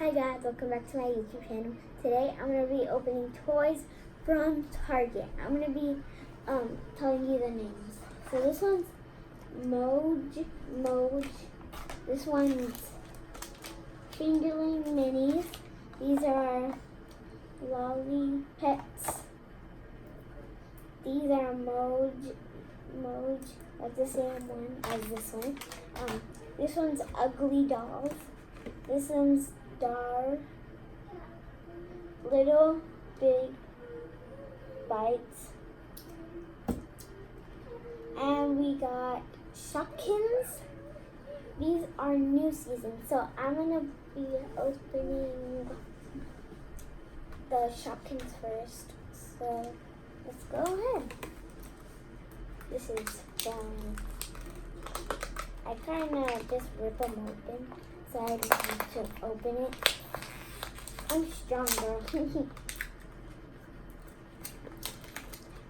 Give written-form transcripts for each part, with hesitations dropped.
Hi guys, welcome back to my YouTube channel. Today I'm going to be opening toys from Target. I'm going to be telling you the names. So this one's Moj. This one's Fingerling Minis. These are Lollipets. These are Moj. That's the same one as this one. This one's Ugly Dolls. This one's Little Big Bites. And we got Shopkins. These are new season. So I'm going to be opening the Shopkins first. So let's go ahead. This is fun. I kind of just rip them open. So I don't have to open it. I'm strong, girl.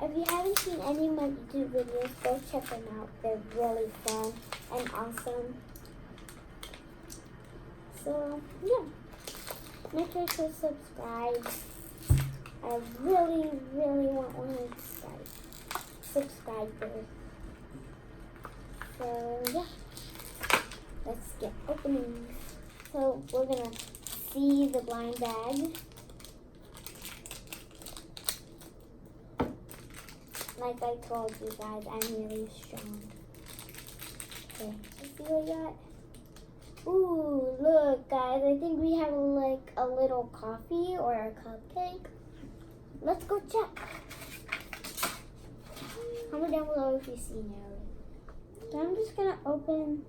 If you haven't seen any of my YouTube videos, go check them out. They're really fun and awesome. So, yeah. Make sure to subscribe. I really want 100 subscribers. So, yeah. Let's get opening. So we're gonna see the blind bag. Like I told you guys, I'm really strong. Okay, let's see what we got. Ooh, look guys, I think we have like a little coffee or a cupcake. Let's go check. Comment down below if you see it. So I'm just gonna open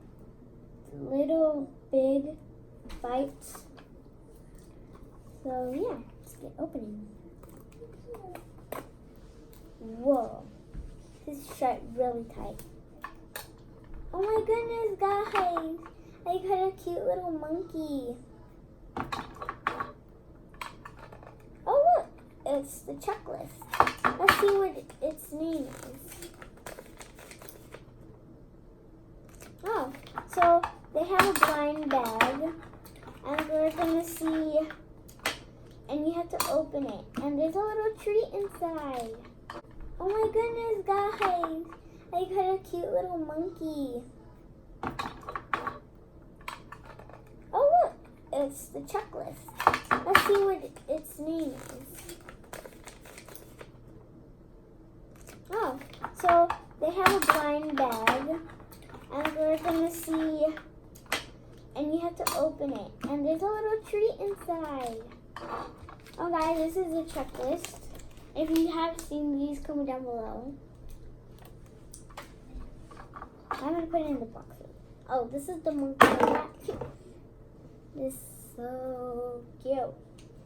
Little Big Bites. So yeah, let's get opening. Whoa, this is shut really tight. Oh my goodness, guys! I got a cute little monkey. Oh look, it's the checklist. Let's see what its name is. Oh, so they have a blind bag, and we're gonna see, and you have to open it, and there's a little treat inside. Oh my goodness, guys, I got a cute little monkey. Oh look, it's the checklist. Let's see what its name is. Oh, so they have a blind bag, and we're gonna see, and you have to open it, and there's a little treat inside. Oh guys, this is a checklist. If you have seen these, comment down below. I'm gonna put it in the box. Oh, this is the monkey hat. This is so cute.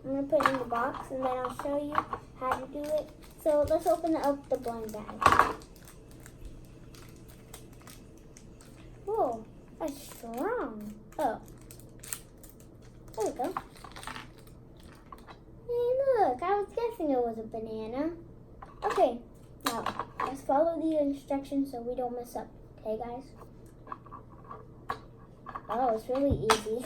I'm gonna put it in the box, and then I'll show you how to do it. So let's open up the blind bag. Whoa, that's strong. Oh, there we go. Hey, look, I was guessing it was a banana. Okay, now let's follow the instructions so we don't mess up. Okay, guys? Oh, it's really easy.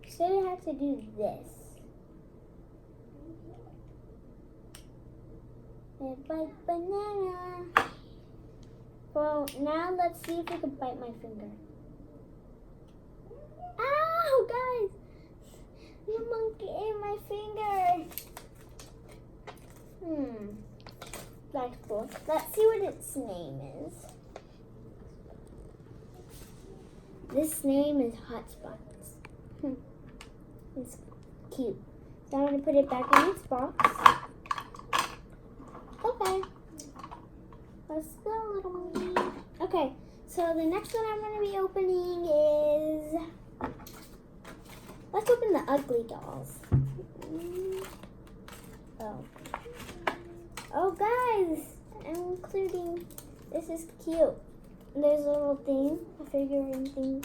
So you have to do this. And bite banana. Well, now let's see if we can bite my finger. Ow, guys! The monkey ate my finger. That's cool. Let's see what its name is. This name is Hotspots. It's cute. So I'm going to put it back in its box. Okay. Let's go, little monkey. Okay, so the next one I'm going to be opening is... Let's open the Ugly Dolls. Oh, guys, I'm including, this is cute. There's a little thing, a figurine thing.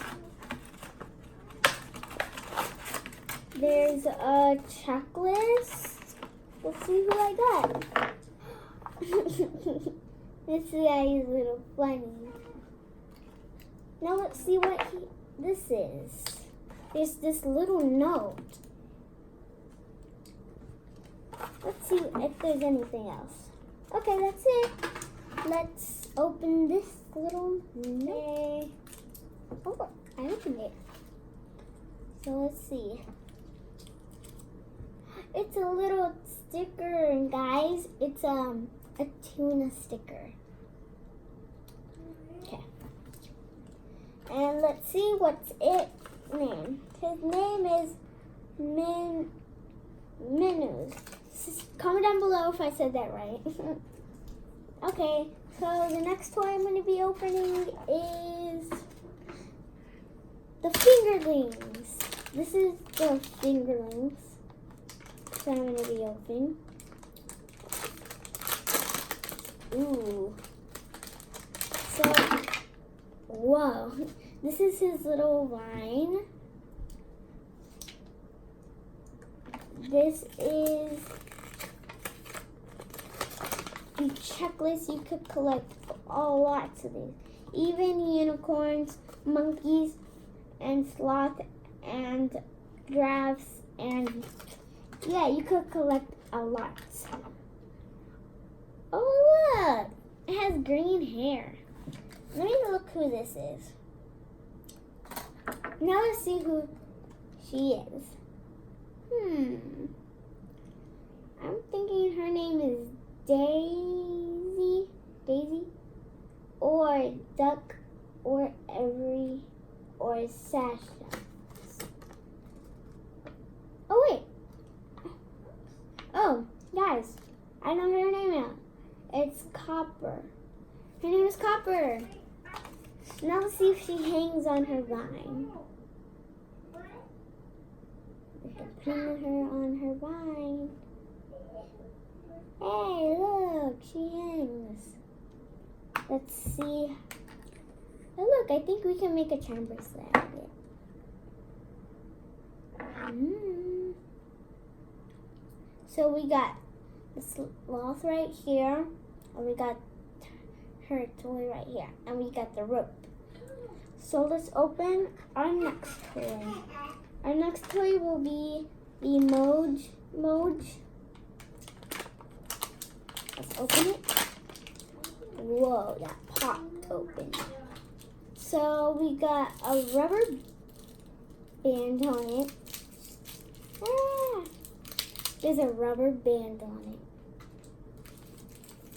There's a checklist. Let's see who I got. This guy is a little funny. Now let's see what this is. there's this little note. Let's see if there's anything else. Okay, that's it. Let's open this little note. Oh, I opened it. So let's see. It's a little sticker, guys. It's a tuna sticker. Okay. And let's see what's it name. His name is Minus. Comment down below if I said that right. Okay, so the next toy I'm going to be opening is the fingerlings. This is the fingerlings that I'm going to be opening. Ooh. So, whoa. This is his little vine. This is the checklist. You could collect lots of these. Even unicorns, monkeys, and sloth, and giraffes, and yeah, you could collect a lot. Oh look! It has green hair. Let me look who this is. Now let's see who she is. I'm thinking her name is Daisy, or Duck, or Sasha. Oh wait. Oh, guys, I know her name now. It's Copper. Her name is Copper. Now let's see if she hangs on her vine. We can pin her on her vine. Hey, look, she hangs. Let's see. Oh, look, I think we can make a charm bracelet out of it. So we got the sloth right here, and we got her toy right here, and we got the rope. So let's open our next toy. Our next toy will be the Moj. Let's open it. Whoa, that popped open. So we got a rubber band on it. There's a rubber band on it.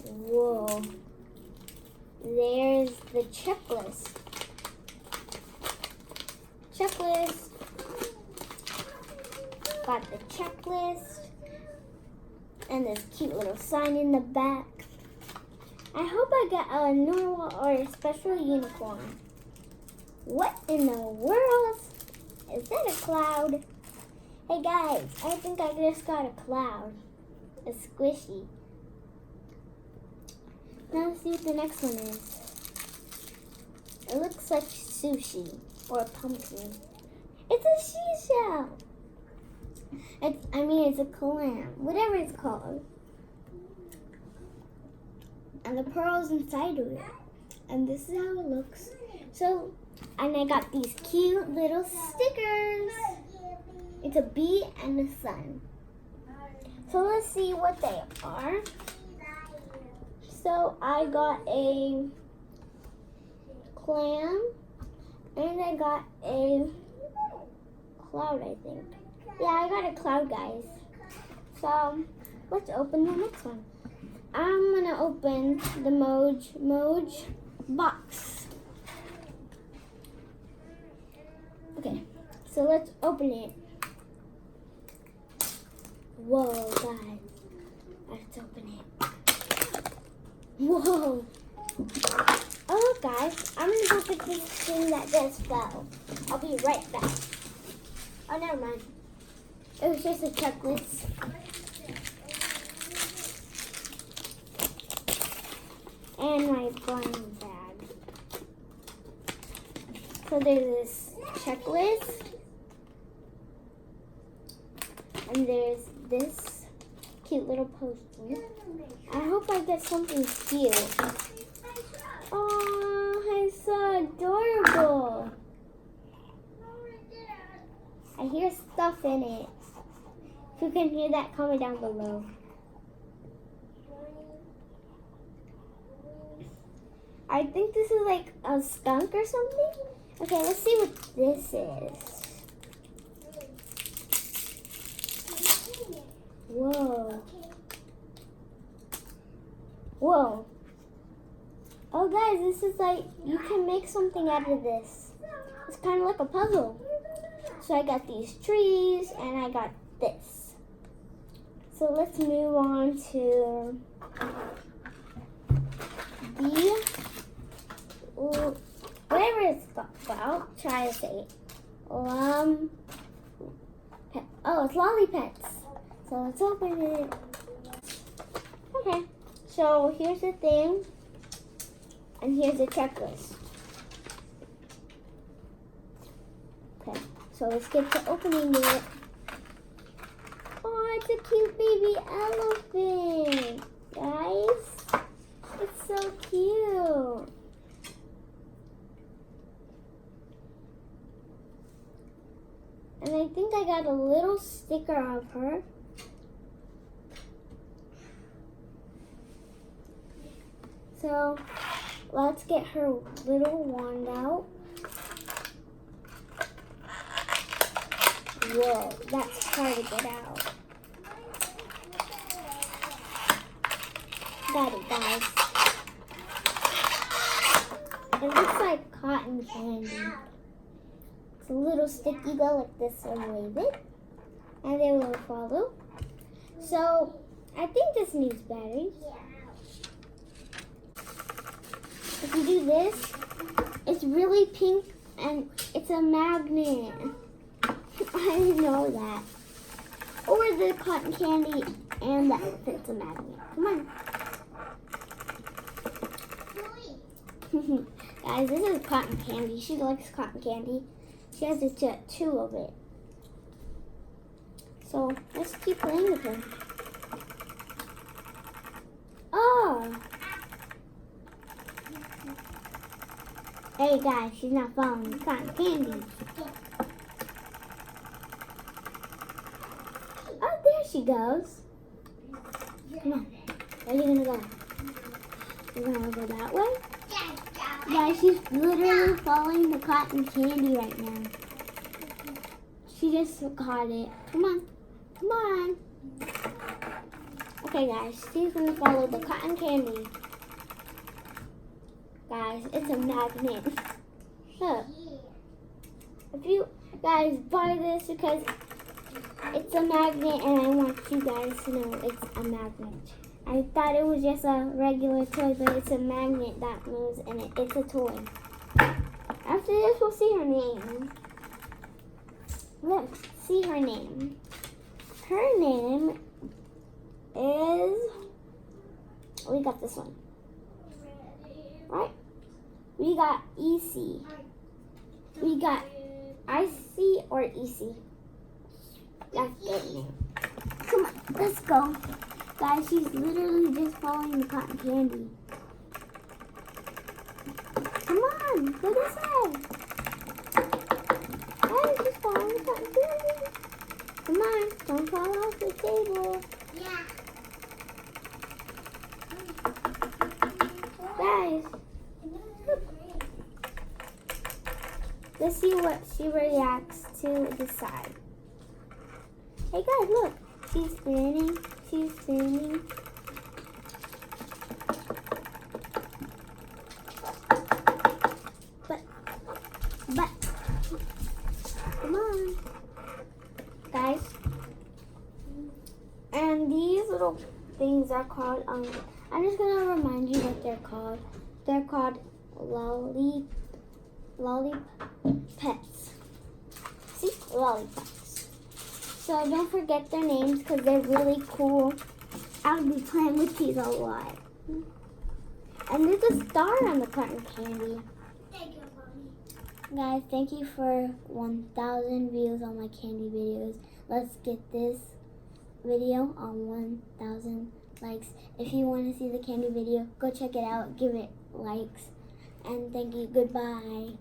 Whoa. There's the checklist. Got the checklist. And this cute little sign in the back. I hope I get a normal or a special unicorn. What in the world? Is that a cloud? Hey guys, I think I just got a cloud. A squishy. Now let's see what the next one is. It looks like sushi or a pumpkin. It's a seashell. It's a clam, whatever it's called. And the pearl's inside of it. And this is how it looks. So, and I got these cute little stickers. It's a bee and a sun. So let's see what they are. So I got a clam and I got a cloud, I think. Yeah, I got a cloud, guys. So let's open the next one. I'm gonna open the Moj box. Okay, so let's open it. Whoa, guys. Let's open it. Whoa. Oh, look, guys. I'm going to go get this thing that just fell. I'll be right back. Oh, never mind. It was just a checklist. And my blind bag. So there's this checklist. And there's this cute little poster. I hope I get something cute. Oh, he's so adorable. I hear stuff in it. If you can hear that, comment down below. I think this is like a skunk or something. Okay, let's see what this is. Whoa. Whoa. Oh guys, this is like, you can make something out of this. It's kind of like a puzzle. So I got these trees and I got this. So let's move on to the, whatever it's called. I'll try to say it. Oh, it's Lollipets. So let's open it. Okay, so here's the thing, and here's the checklist. Okay, so let's get to opening it. Oh, it's a cute baby elephant, guys. It's so cute. And I think I got a little sticker of her. So let's get her little wand out. Whoa, that's hard to get out. Got it, guys. It looks like cotton candy. It's a little sticky. You go like this and wave it, and they will follow. So I think this needs batteries. If you do this, it's really pink and it's a magnet. I didn't know that. Or the cotton candy and that it's a magnet. Come on. Guys, this is cotton candy. She likes cotton candy. She has a tattoo of it. So let's keep playing with her. Oh! Hey guys, she's not following the cotton candy. Oh, there she goes. Come on. Where are you gonna go? You're gonna go that way? Guys, she's literally following the cotton candy right now. She just caught it. Come on. Come on. Okay guys, she's gonna follow the cotton candy. Guys, it's a magnet. Look. If you guys buy this because it's a magnet and I want you guys to know it's a magnet. I thought it was just a regular toy, but it's a magnet that moves and it's a toy. After this, we'll see her name. Let's see her name. Her name is, we got this one. Right? We got EC. We got IC or EC. That's their name. Come on, let's go. Guys, she's literally just following the cotton candy. Come on, go this way. Guys, she's following the cotton candy. Come on, don't fall off the table. Yeah. Guys, let's see what she reacts to this side. Hey guys, look. She's spinning. She's spinning. But, come on. Guys. And these little things are called, I'm just going to remind you what they're called. They're called Lollipets. See? Lollipops. So don't forget their names because they're really cool. I'll be playing with these a lot. And there's a star on the cotton candy. Thank you, Mommy. Guys, thank you for 1,000 views on my candy videos. Let's get this video on 1,000 likes. If you want to see the candy video, go check it out. Give it likes. And thank you. Goodbye.